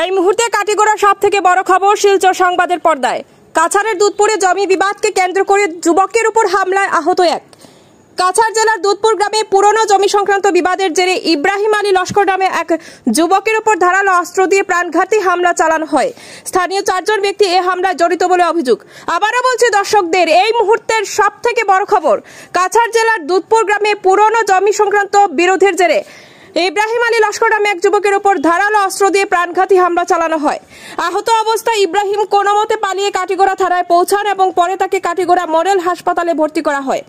এই মুহূর্তে কাটিগড়া সব থেকে বড় খবর শিলচর সংবাদের পর্দায়। কাছাড়ের দুধপুরে জমি বিবাদকে কেন্দ্র করে যুবকের উপর হামলায় আহত এক। কাছাড় জেলার দুধপুর গ্রামে পুরনো জমি সংক্রান্ত বিবাদের জেরে ইব্রাহিম আলী লস্কর নামে এক যুবকের উপর ধারালো অস্ত্র দিয়ে প্রাণঘাতী হামলা চালানো হয়। স্থানীয় 4 জন ব্যক্তি এই হামলায় জড়িত বলে অভিযোগ। আবারও বলছি দর্শকদের, এই মুহূর্তের সব থেকে বড় খবর, কাছাড় জেলার দুধপুর গ্রামে পুরনো জমি সংক্রান্ত বিরোধের জেরে ইব্রাহিম আলী লস্কর নামে এক যুবকের উপর ধারালো অস্ত্র দিয়ে প্রাণঘাতী হামলা চালানো হয়। আহত অবস্থায় ইব্রাহিম কোনোমতে পালিয়ে কাটিগড়া থানায় পৌঁছান এবং পরে তাকে কাটিগড়া মডেল হাসপাতালে ভর্তি করা হয়।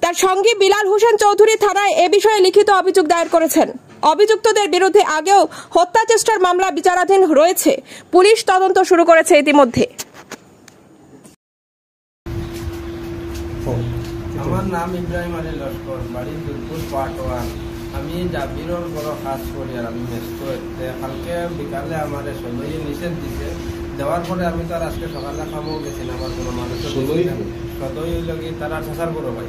তার সঙ্গী বিলাল হোসেন চৌধুরী থানায় এ বিষয়ে লিখিত অভিযোগ দায়ের করেছেন। অভিযুক্তদের বিরুদ্ধে আগেও হত্যা চেষ্টার মামলা বিচারাধীন রয়েছে। পুলিশ তদন্ত শুরু করেছে ইতিমধ্যে। আমার নাম ইব্রাহিম আলী লস্কর, বাড়ি দুধপুর পার্ট 1। আমি জাবিরর বড় কাজ করি আর আমি ব্যস্ত হচ্ছে। কালকে বিকালে আমার সবাই নিষেধ দিছে, দেওয়ার পরে আমি তার আজকে সকালে খামও গেছি না। আমার কোনো মানুষ সদয় লগে তারা ঠেসার বড় ভাই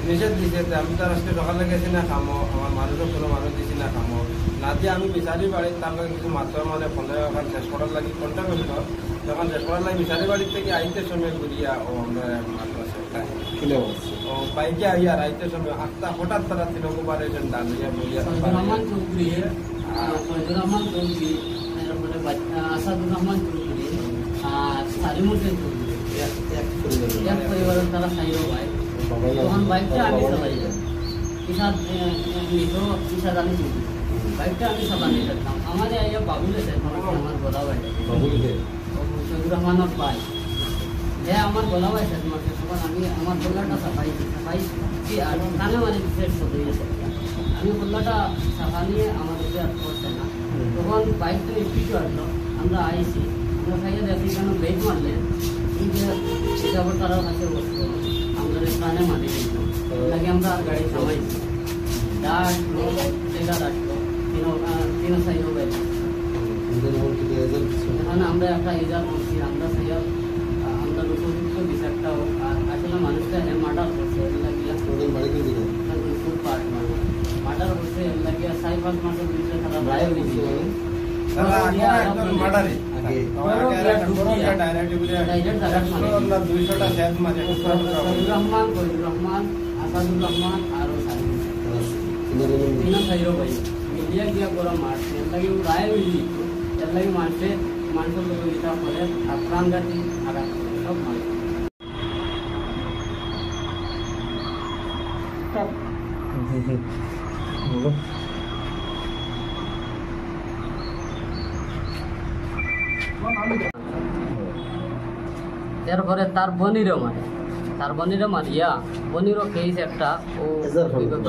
নিষেধ দিছে। আমি তার আজকে সকালে গেছি না খামো, আমার মানুষও কোনো মানুষ দিছি না খামো না দিয়ে আমি বিচারি বাড়ি তার লগে কিছু মাত্র মানে 15 ওখান শেষ করার লাগে কোনটা করিল। যখন শেষ করার লাগে বিচারি বাড়ির থেকে আইতে সময় ঘুরিয়া আমরা বাইকে আইয়া আইতে সময় আটটা হঠাৎ তারা তৃণকুমার এসেন দাঁড়িয়ে বলিয়া আসাদুর রহমান চৌধুরী আর সালিমুদ্দিন চৌধুরী এক পরিবারের তারা সাইও ভাই। তখন বাইকটা আমি চালাই, ইসাদ আলী চৌধুরী বাইকটা আমি চালানি যেতাম। আমার আইয়া বাবুলে আমার গলা ভাই শহীদুর রহমানের ভাই, হ্যাঁ আমার গলা ভাই সাথে মারছে। তখন আমি আমার গলাটা সাফাই আর কানে মানে বিশেষ সদয় আছে। আমি গলাটা সাফা নিয়ে আমাদেরকে আর করছে না। তখন বাইকটা স্পিডে আসলো, আমরা আইসি, আমরা খাইয়ে দেখি কেন ব্রেক মারলে এই যে আবার তারা কাছে বসতো আমাদের কানে মারি দিত লাগে। আমরা গাড়ি থামাইছি, আসলো সেটা আসলো তিন সাইড বাইক। এখানে আমরা একটা এজার করছি, আমরা সাইয়া আমরা উপযুক্ত বিচারটা আসলে মানুষটা মার্ডার করছে মার্ডার করছে লাগিয়া 4-5 মাসের ভিতরে তারা রায় হয়েছে। রহমান আসাদুর রহমান আর মিডিয়া গিয়া করা মারছে, এর লাগে রায় হয়েছি। এর লাগে মারছে, মানুষের লোক এটা করে আর প্রাণঘাতী আঘাত সব মারছে। এরপরে তার বনিরও মারিয়া বনিরও কেস একটা ও বিগত